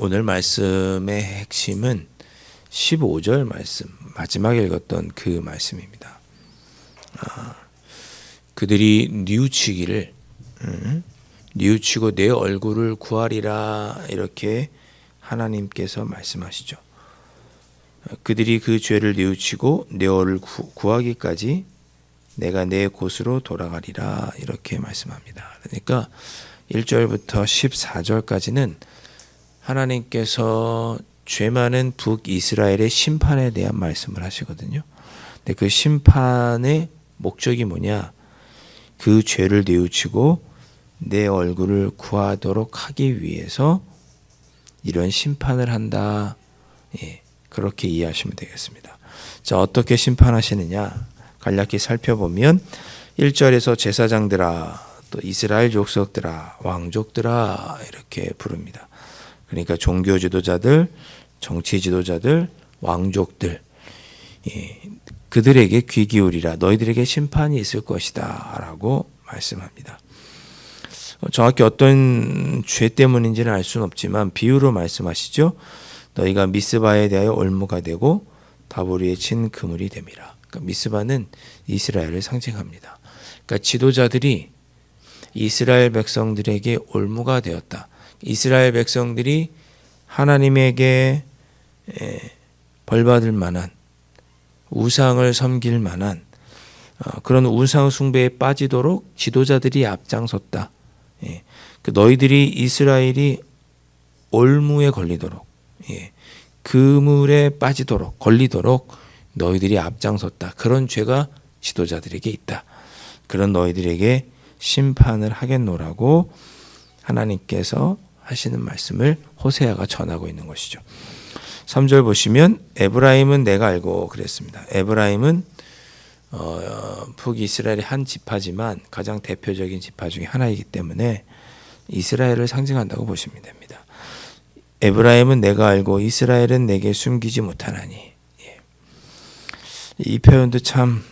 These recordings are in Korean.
오늘 말씀의 핵심은 15절 말씀, 마지막에 읽었던 그 말씀입니다. 그들이 뉘우치기를 뉘우치고 내 얼굴을 구하리라, 이렇게 하나님께서 말씀하시죠. 그들이 그 죄를 뉘우치고 내 얼굴을 구하기까지 내가 내 곳으로 돌아가리라, 이렇게 말씀합니다. 그러니까 1절부터 14절까지는 하나님께서 죄 많은 북이스라엘의 심판에 대한 말씀을 하시거든요. 근데 그 심판의 목적이 뭐냐? 그 죄를 뉘우치고 내 얼굴을 구하도록 하기 위해서 이런 심판을 한다. 그렇게 이해하시면 되겠습니다. 자, 어떻게 심판하시느냐? 간략히 살펴보면 1절에서 제사장들아, 또 이스라엘 족속들아, 왕족들아, 이렇게 부릅니다. 그러니까 종교 지도자들, 정치 지도자들, 왕족들, 그들에게 귀 기울이라, 너희들에게 심판이 있을 것이다 라고 말씀합니다. 정확히 어떤 죄 때문인지는 알 수는 없지만 비유로 말씀하시죠. 너희가 미스바에 대하여 올무가 되고 다보리에 친 그물이 됨이라. 그러니까 미스바는 이스라엘을 상징합니다. 그러니까 지도자들이 이스라엘 백성들에게 올무가 되었다. 이스라엘 백성들이 하나님에게 벌받을 만한, 우상을 섬길 만한 그런 우상 숭배에 빠지도록 지도자들이 앞장섰다. 너희들이 이스라엘이 올무에 걸리도록, 그물에 빠지도록, 걸리도록 너희들이 앞장섰다. 그런 죄가 지도자들에게 있다. 그런 너희들에게 심판을 하겠노라고 하나님께서 하시는 말씀을 호세아가 전하고 있는 것이죠. 3절 보시면 에브라임은 내가 알고 그랬습니다. 에브라임은 북이스라엘의 한 지파지만 가장 대표적인 지파 중에 하나이기 때문에 이스라엘을 상징한다고 보시면 됩니다. 에브라임은 내가 알고 이스라엘은 내게 숨기지 못하나니. 이 표현도 참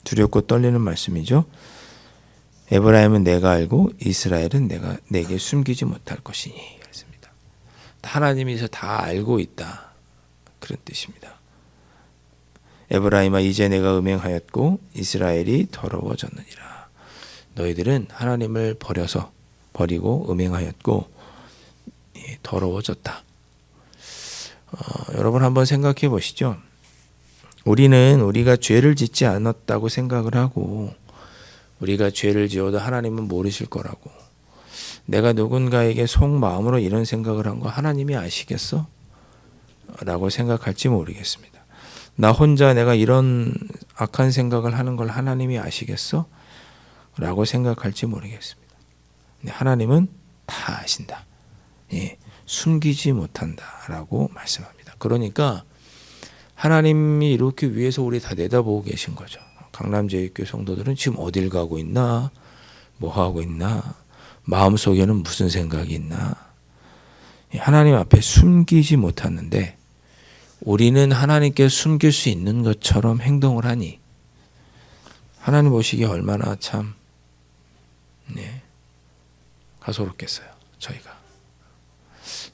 두렵고 떨리는 말씀이죠. 에브라임은 내가 알고 이스라엘은 내게 숨기지 못할 것이니. 그렇습니다. 하나님이 다 알고 있다, 그런 뜻입니다. 에브라임아, 이제 내가 음행하였고 이스라엘이 더러워졌느니라. 너희들은 하나님을 버리고 음행하였고 더러워졌다. 여러분 한번 생각해 보시죠. 우리가 죄를 짓지 않았다고 생각을 하고, 우리가 죄를 지어도 하나님은 모르실 거라고, 내가 누군가에게 속마음으로 이런 생각을 한 거 하나님이 아시겠어? 라고 생각할지 모르겠습니다. 나 혼자 내가 이런 악한 생각을 하는 걸 하나님이 아시겠어? 라고 생각할지 모르겠습니다. 근데 하나님은 다 아신다. 숨기지 못한다 라고 말씀합니다. 그러니까 하나님이 이렇게 위에서 우리 다 내다보고 계신 거죠. 강남제일교회 성도들은 지금 어딜 가고 있나? 뭐 하고 있나? 마음속에는 무슨 생각이 있나? 하나님 앞에 숨기지 못하는데 우리는 하나님께 숨길 수 있는 것처럼 행동을 하니 하나님 보시기에 얼마나 참 가소롭겠어요. 저희가.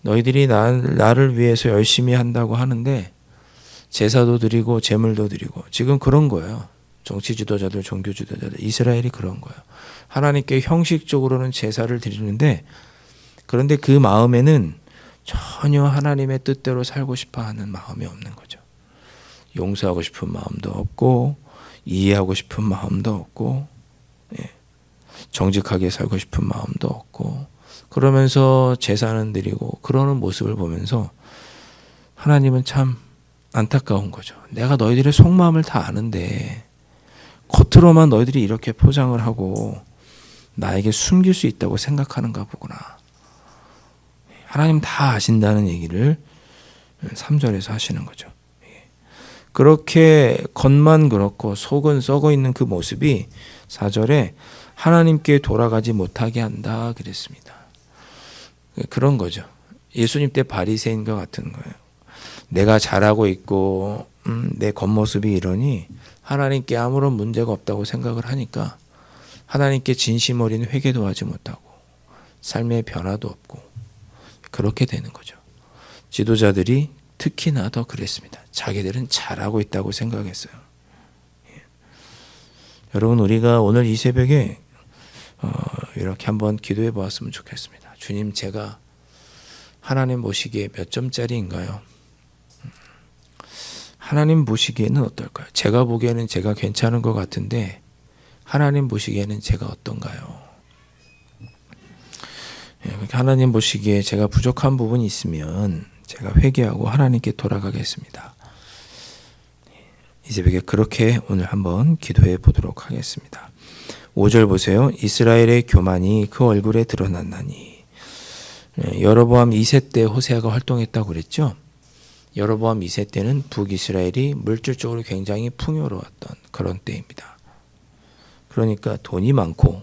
너희들이 나를 위해서 열심히 한다고 하는데 제사도 드리고 제물도 드리고, 지금 그런 거예요. 정치 지도자들, 종교 지도자들, 이스라엘이 그런 거예요. 하나님께 형식적으로는 제사를 드리는데, 그런데 그 마음에는 전혀 하나님의 뜻대로 살고 싶어 하는 마음이 없는 거죠. 용서하고 싶은 마음도 없고, 이해하고 싶은 마음도 없고, 정직하게 살고 싶은 마음도 없고, 그러면서 제사는 드리고 그러는 모습을 보면서 하나님은 참 안타까운 거죠. 내가 너희들의 속마음을 다 아는데 겉으로만 너희들이 이렇게 포장을 하고 나에게 숨길 수 있다고 생각하는가 보구나. 하나님 다 아신다는 얘기를 3절에서 하시는 거죠. 그렇게 겉만 그렇고 속은 썩어 있는 그 모습이 4절에 하나님께 돌아가지 못하게 한다 그랬습니다. 그런 거죠. 예수님 때 바리새인과 같은 거예요. 내가 잘하고 있고 내 겉모습이 이러니 하나님께 아무런 문제가 없다고 생각을 하니까 하나님께 진심 어린 회개도 하지 못하고 삶의 변화도 없고 그렇게 되는 거죠. 지도자들이 특히나 더 그랬습니다. 자기들은 잘하고 있다고 생각했어요. 여러분, 우리가 오늘 이 새벽에 이렇게 한번 기도해 보았으면 좋겠습니다. 주님, 제가 하나님 보시기에 몇 점짜리인가요? 하나님 보시기에는 어떨까요? 제가 보기에는 제가 괜찮은 것 같은데 하나님 보시기에는 제가 어떤가요? 하나님 보시기에 제가 부족한 부분이 있으면 제가 회개하고 하나님께 돌아가겠습니다. 이 새벽에 그렇게 오늘 한번 기도해 보도록 하겠습니다. 5절 보세요. 이스라엘의 교만이 그 얼굴에 드러났나니. 여로보암 2세 때 호세아가 활동했다고 그랬죠. 여로보암 2세 때는 북이스라엘이 물질적으로 굉장히 풍요로웠던 그런 때입니다. 그러니까 돈이 많고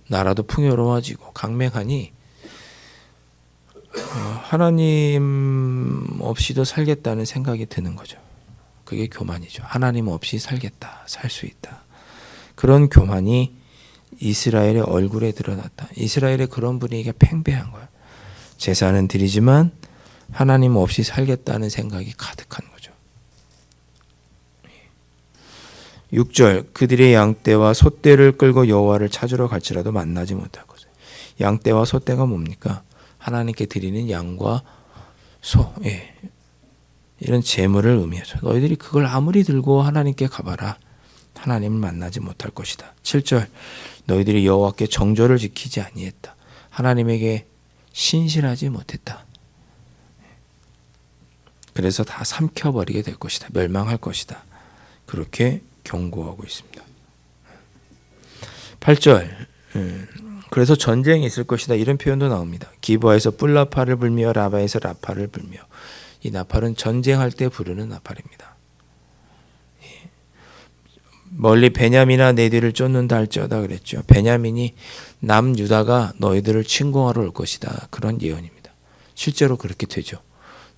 나라도 풍요로워지고 강맹하니 하나님 없이도 살겠다는 생각이 드는 거죠. 그게 교만이죠. 하나님 없이 살겠다, 살 수 있다. 그런 교만이 이스라엘의 얼굴에 드러났다. 이스라엘의 그런 분위기가 팽배한 거예요. 제사는 드리지만 하나님 없이 살겠다는 생각이 가득한 거죠. 6절 그들의 양떼와 소떼를 끌고 여호와를 찾으러 갈지라도 만나지 못할 것을. 양떼와 소떼가 뭡니까? 하나님께 드리는 양과 소, 이런 재물을 의미하죠. 너희들이 그걸 아무리 들고 하나님께 가봐라. 하나님을 만나지 못할 것이다. 7절 너희들이 여호와께 정절을 지키지 아니했다. 하나님에게 신실하지 못했다. 그래서 다 삼켜버리게 될 것이다. 멸망할 것이다. 그렇게 경고하고 있습니다. 8절 그래서 전쟁이 있을 것이다. 이런 표현도 나옵니다. 기브아에서 뿔나팔을 불며 라바에서 라팔을 불며. 이 나팔은 전쟁할 때 부르는 나팔입니다. 멀리 베냐민아 내 뒤를 쫓는다 할지어다 그랬죠. 베냐민이 남유다가 너희들을 침공하러 올 것이다. 그런 예언입니다. 실제로 그렇게 되죠.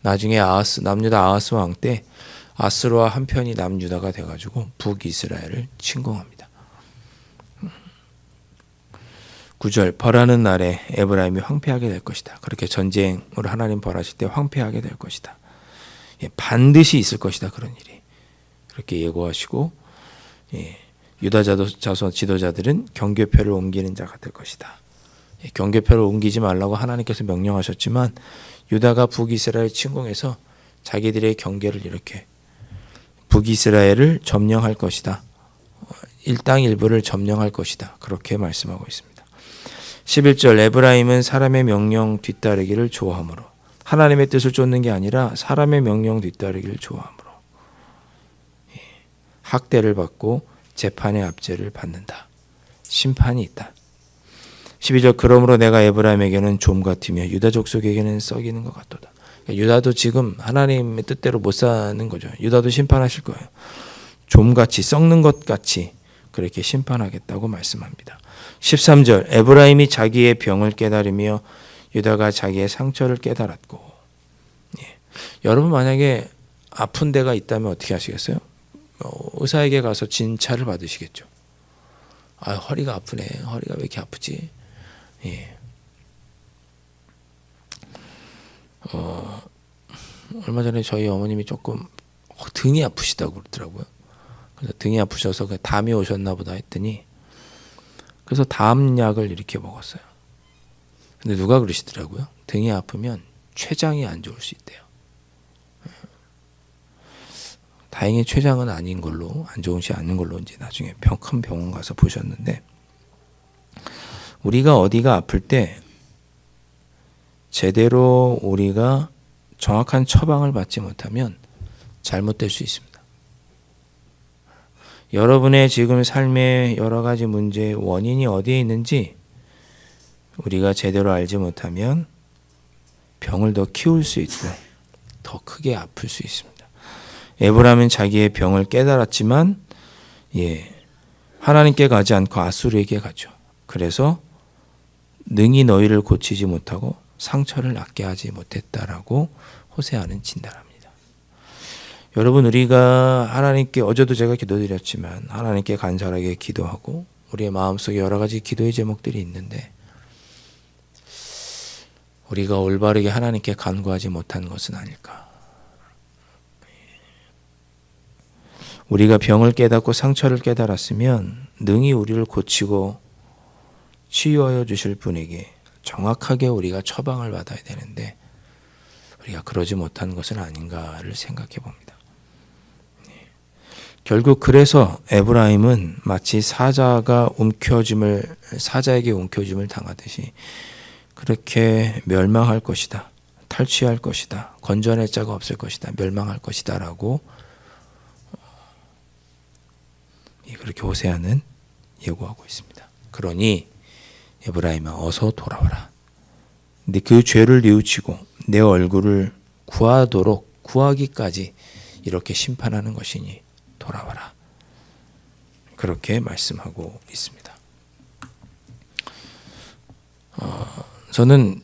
나중에 남유다 아하스 왕 때 아스로와 한편이 남유다가 돼가지고 북이스라엘을 침공합니다. 9절 벌하는 날에 에브라임이 황폐하게 될 것이다. 그렇게 전쟁으로 하나님 벌하실 때 황폐하게 될 것이다. 반드시 있을 것이다. 그런 일이. 그렇게 예고하시고 유다 자손 지도자들은 경계표를 옮기는 자가 될 것이다. 경계표를 옮기지 말라고 하나님께서 명령하셨지만 유다가 북이스라엘 침공해서 자기들의 경계를 이렇게 북이스라엘을 점령할 것이다. 일당 일부를 점령할 것이다. 그렇게 말씀하고 있습니다. 11절 에브라임은 사람의 명령 뒤따르기를 좋아하므로 하나님의 뜻을 쫓는 게 아니라 사람의 명령 뒤따르기를 좋아하므로 학대를 받고 재판의 압제를 받는다. 심판이 있다. 12절 그러므로 내가 에브라임에게는 좀 같으며 유다 족속에게는 썩이는 것 같도다. 유다도 지금 하나님의 뜻대로 못 사는 거죠. 유다도 심판하실 거예요. 좀같이 썩는 것 같이 그렇게 심판하겠다고 말씀합니다. 13절 에브라임이 자기의 병을 깨달으며 유다가 자기의 상처를 깨달았고. 여러분 만약에 아픈 데가 있다면 어떻게 하시겠어요? 의사에게 가서 진찰을 받으시겠죠. 아, 허리가 아프네. 허리가 왜 이렇게 아프지? 얼마 전에 저희 어머님이 조금 등이 아프시다고 그러더라고요. 그래서 등이 아프셔서 담이 오셨나 보다 했더니 그래서 담약을 이렇게 먹었어요. 근데 누가 그러시더라고요. 등이 아프면 췌장이 안 좋을 수 있대요. 다행히 췌장은 아닌 걸로 안 좋으시 않는 걸로 이제 나중에 큰 병원 가서 보셨는데 우리가 어디가 아플 때 제대로 우리가 정확한 처방을 받지 못하면 잘못될 수 있습니다. 여러분의 지금 삶의 여러 가지 문제의 원인이 어디에 있는지 우리가 제대로 알지 못하면 병을 더 키울 수 있고 더 크게 아플 수 있습니다. 에브라임은 자기의 병을 깨달았지만 하나님께 가지 않고 아수르에게 가죠. 그래서 능히 너희를 고치지 못하고 상처를 낫게 하지 못했다라고 호세아는 진단합니다. 여러분, 우리가 하나님께, 어제도 제가 기도드렸지만 하나님께 간절하게 기도하고 우리의 마음속에 여러 가지 기도의 제목들이 있는데 우리가 올바르게 하나님께 간구하지 못한 것은 아닐까. 우리가 병을 깨닫고 상처를 깨달았으면 능히 우리를 고치고 치유하여 주실 분에게 정확하게 우리가 처방을 받아야 되는데 우리가 그러지 못한 것은 아닌가를 생각해 봅니다. 결국 그래서 에브라임은 마치 사자에게 움켜짐을 당하듯이 그렇게 멸망할 것이다, 탈취할 것이다, 건져낼 자가 없을 것이다, 멸망할 것이다 라고 그렇게 호세아는 예고하고 있습니다. 그러니 에브라임아 어서 돌아와라. 근데 그 죄를 뉘우치고 내 얼굴을 구하기까지 이렇게 심판하는 것이니 돌아와라. 그렇게 말씀하고 있습니다. 저는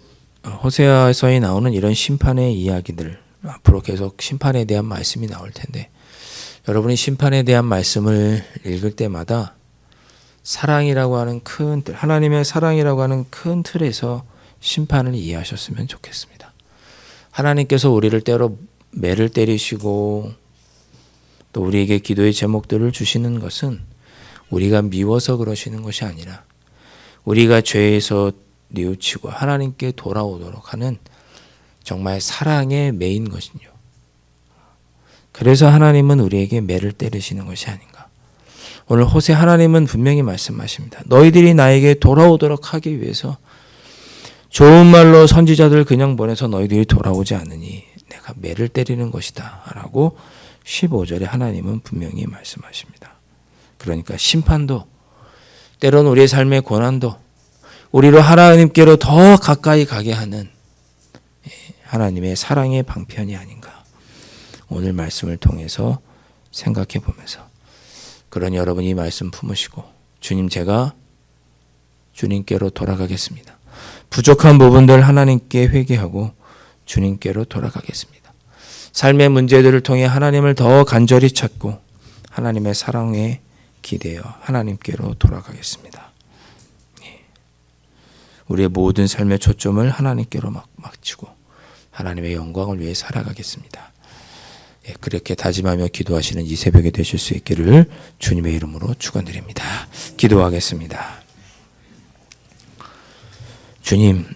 호세아서에 나오는 이런 심판의 이야기들, 앞으로 계속 심판에 대한 말씀이 나올 텐데 여러분이 심판에 대한 말씀을 읽을 때마다 사랑이라고 하는 큰 틀, 하나님의 사랑이라고 하는 큰 틀에서 심판을 이해하셨으면 좋겠습니다. 하나님께서 우리를 때로 매를 때리시고 또 우리에게 기도의 제목들을 주시는 것은 우리가 미워서 그러시는 것이 아니라 우리가 죄에서 뉘우치고 하나님께 돌아오도록 하는 정말 사랑의 매인 것이요. 그래서 하나님은 우리에게 매를 때리시는 것이 아닌가. 오늘 호세 하나님은 분명히 말씀하십니다. 너희들이 나에게 돌아오도록 하기 위해서 좋은 말로 선지자들 그냥 보내서 너희들이 돌아오지 않으니 내가 매를 때리는 것이다 라고 15절에 하나님은 분명히 말씀하십니다. 그러니까 심판도 때로는 우리의 삶의 고난도 우리로 하나님께로 더 가까이 가게 하는 하나님의 사랑의 방편이 아닌가. 오늘 말씀을 통해서 생각해 보면서 그러니 여러분 이 말씀 품으시고 주님 제가 주님께로 돌아가겠습니다. 부족한 부분들 하나님께 회개하고 주님께로 돌아가겠습니다. 삶의 문제들을 통해 하나님을 더 간절히 찾고 하나님의 사랑에 기대어 하나님께로 돌아가겠습니다. 우리의 모든 삶의 초점을 하나님께로 맞추고 하나님의 영광을 위해 살아가겠습니다. 그렇게 다짐하며 기도하시는 이 새벽에 되실 수 있기를 주님의 이름으로 축원드립니다. 기도하겠습니다. 주님,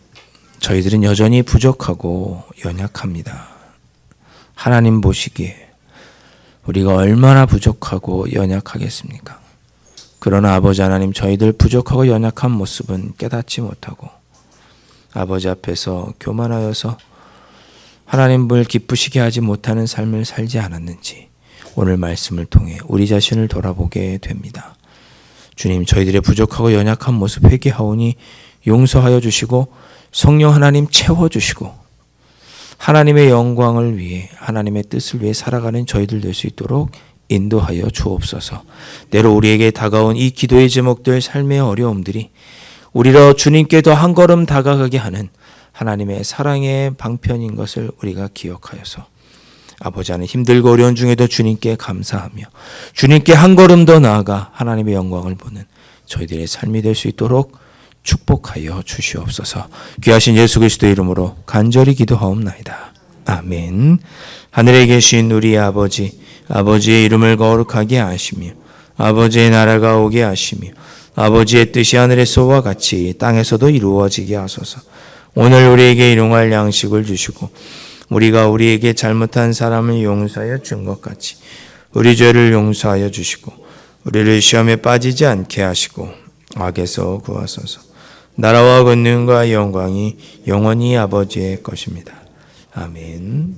저희들은 여전히 부족하고 연약합니다. 하나님 보시기에 우리가 얼마나 부족하고 연약하겠습니까? 그러나 아버지 하나님, 저희들 부족하고 연약한 모습은 깨닫지 못하고 아버지 앞에서 교만하여서 하나님을 기쁘시게 하지 못하는 삶을 살지 않았는지 오늘 말씀을 통해 우리 자신을 돌아보게 됩니다. 주님, 저희들의 부족하고 연약한 모습 회개하오니 용서하여 주시고 성령 하나님 채워주시고 하나님의 영광을 위해 하나님의 뜻을 위해 살아가는 저희들 될 수 있도록 인도하여 주옵소서. 때로 우리에게 다가온 이 기도의 제목들, 삶의 어려움들이 우리로 주님께 더 한 걸음 다가가게 하는 하나님의 사랑의 방편인 것을 우리가 기억하여서 아버지 하나님, 힘들고 어려운 중에도 주님께 감사하며 주님께 한 걸음 더 나아가 하나님의 영광을 보는 저희들의 삶이 될 수 있도록 축복하여 주시옵소서. 귀하신 예수 그리스도의 이름으로 간절히 기도하옵나이다. 아멘. 하늘에 계신 우리 아버지, 아버지의 이름을 거룩하게 하시며 아버지의 나라가 오게 하시며 아버지의 뜻이 하늘에서와 같이 땅에서도 이루어지게 하소서. 오늘 우리에게 일용할 양식을 주시고 우리가 우리에게 잘못한 사람을 용서하여 준 것 같이 우리 죄를 용서하여 주시고 우리를 시험에 빠지지 않게 하시고 악에서 구하소서. 나라와 권능과 영광이 영원히 아버지의 것입니다. 아멘.